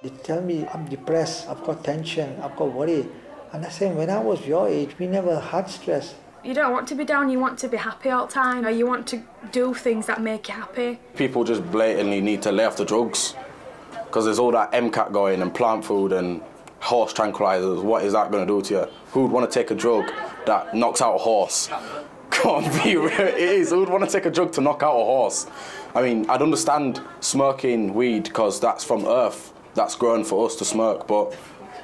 They tell me I'm depressed, I've got tension, I've got worry. And I say, when I was your age, we never had stress. You don't want to be down, you want to be happy all the time. You want to do things that make you happy. People just blatantly need to lay off the drugs because there's all that MCAT going and plant food and horse tranquilizers. What is that going to do to you? Who would want to take a drug that knocks out a horse? Can't be real. It is. Who would want to take a drug to knock out a horse? I mean, I'd understand smoking weed because that's from earth. That's grown for us to smoke. But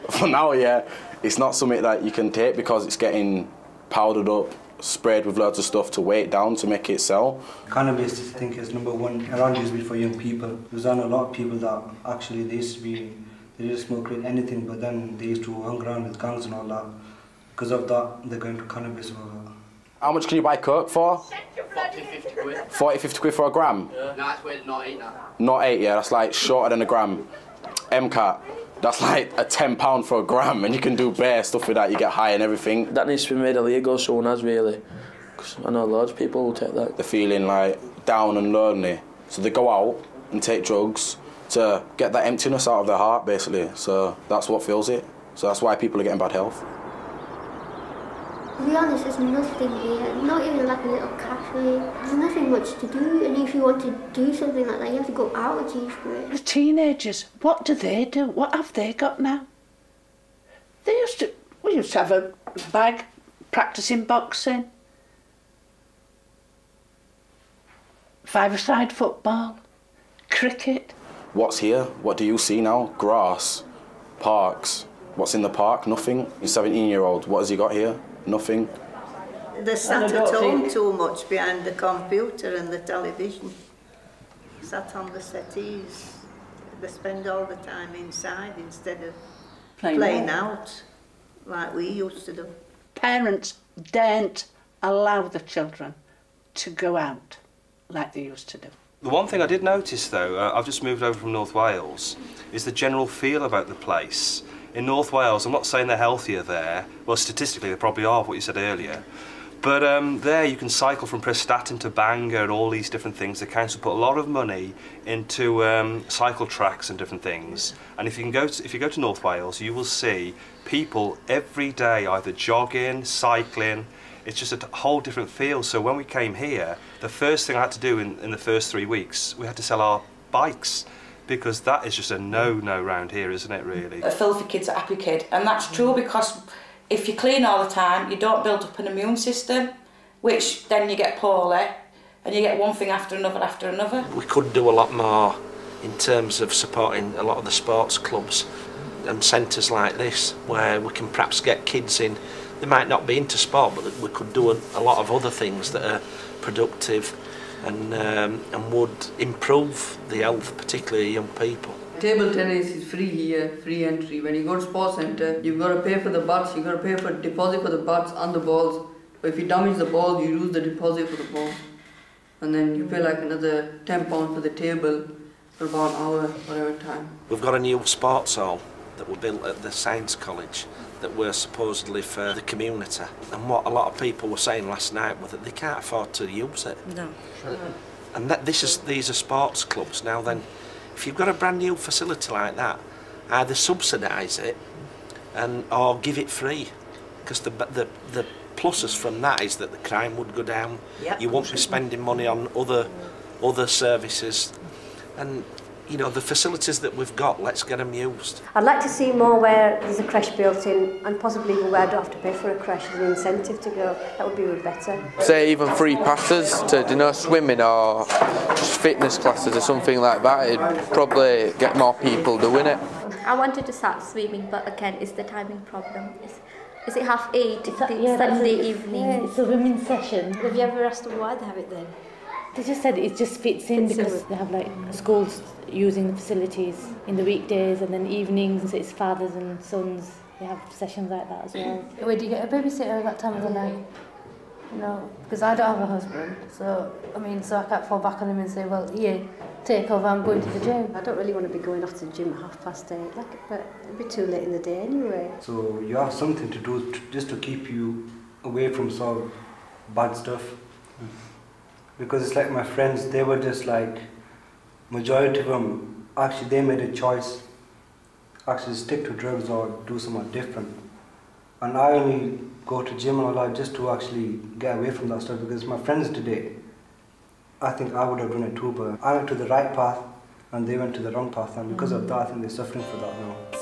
for now, yeah, it's not something that you can take because it's getting powdered up, sprayed with loads of stuff to weigh it down to make it sell. Cannabis, I think, is number one around usually for young people. There's not a lot of people that actually they used to smoke anything, but then they used to hang around with gangs and all that. Because of that, they're going to cannabis. How much can you buy coke for? 40, 50 quid. 40, 50 quid for a gram? Yeah. No, it's weird, not 8 now. Not 8, yeah, that's like shorter than a gram. MCAT, that's like a £10 for a gram, and you can do bare stuff with that, you get high and everything. That needs to be made illegal, soon as really. Because I know loads of people will take that. They're feeling like down and lonely, so they go out and take drugs to get that emptiness out of their heart, basically. So that's what fills it. So that's why people are getting bad health. To be honest, there's nothing here, not even like a little cafe. There's nothing much to do, and if you want to do something like that, you have to go out of Dewsbury. The teenagers, what do? What have they got now? We used to have a bag, practising boxing, five-a-side football, cricket. What's here? What do you see now? Grass, parks. What's in the park? Nothing. You're 17-year-old. What has he got here? Nothing. They're sat at home too much behind the computer and the television. Sat on the settees. They spend all the time inside instead of playing out like we used to do. Parents daren't allow the children to go out like they used to do. The one thing I did notice though, I've just moved over from North Wales, is the general feel about the place. In North Wales, I'm not saying they're healthier there, well statistically they probably are, what you said earlier, but there you can cycle from Prestatyn to Bangor and all these different things. The council put a lot of money into cycle tracks and different things, and if you go to North Wales you will see people every day either jogging, cycling. It's just a whole different feel. So when we came here, the first thing I had to do in the first 3 weeks, we had to sell our bikes, because that is just a no-no round here, isn't it, really? A filthy kid's a happy kid, and that's true because if you clean all the time, you don't build up an immune system, which then you get poorly, and you get one thing after another after another. We could do a lot more in terms of supporting a lot of the sports clubs and centres like this, where we can perhaps get kids in. They might not be into sport, but we could do a lot of other things that are productive and would improve the health, particularly young people. Table tennis is free here, free entry. When you go to sports centre, you've got to pay for the bats, you've got to pay for deposit for the bats and the balls. But if you damage the ball, you lose the deposit for the ball. And then you pay like another £10 for the table for about an hour, whatever time. We've got a new sports hall that were built at the Science College that were supposedly for the community. And what a lot of people were saying last night was that they can't afford to use it. No. And these are sports clubs. Now then, if you've got a brand new facility like that, either subsidise it or give it free, because the pluses from that is that the crime would go down. Yep. You won't be spending money on other services, and you know the facilities that we've got. Let's get them used. I'd like to see more where there's a creche built in, and possibly even where I don't have to pay for a creche as an incentive to go. That would be better. Say even free passes to swimming or just fitness classes or something like that. It'd probably get more people doing it. I wanted to start swimming, but again, it's the timing problem. Is it 8:30? Sunday evening? Yeah, it's a women's session. Have you ever asked them why they have it then? They just said it just fits in because they have like schools using the facilities in the weekdays, and then evenings it's fathers and sons. They have sessions like that as well. Where do you get a babysitter at that time of the night? No, because I don't have a husband, so I can't fall back on him and say, well, here, take over, I'm going to the gym. I don't really want to be going off to the gym at 8:30, but it'd be too late in the day anyway. So you have something to do just to keep you away from sort of bad stuff. Because it's like my friends, they were just like, majority of them, actually they made a choice actually stick to drugs or do something different. And I only go to gym and all that just to actually get away from that stuff, because my friends did it. I think I would have done it too, but I went to the right path and they went to the wrong path, and because of that I think they're suffering for that now.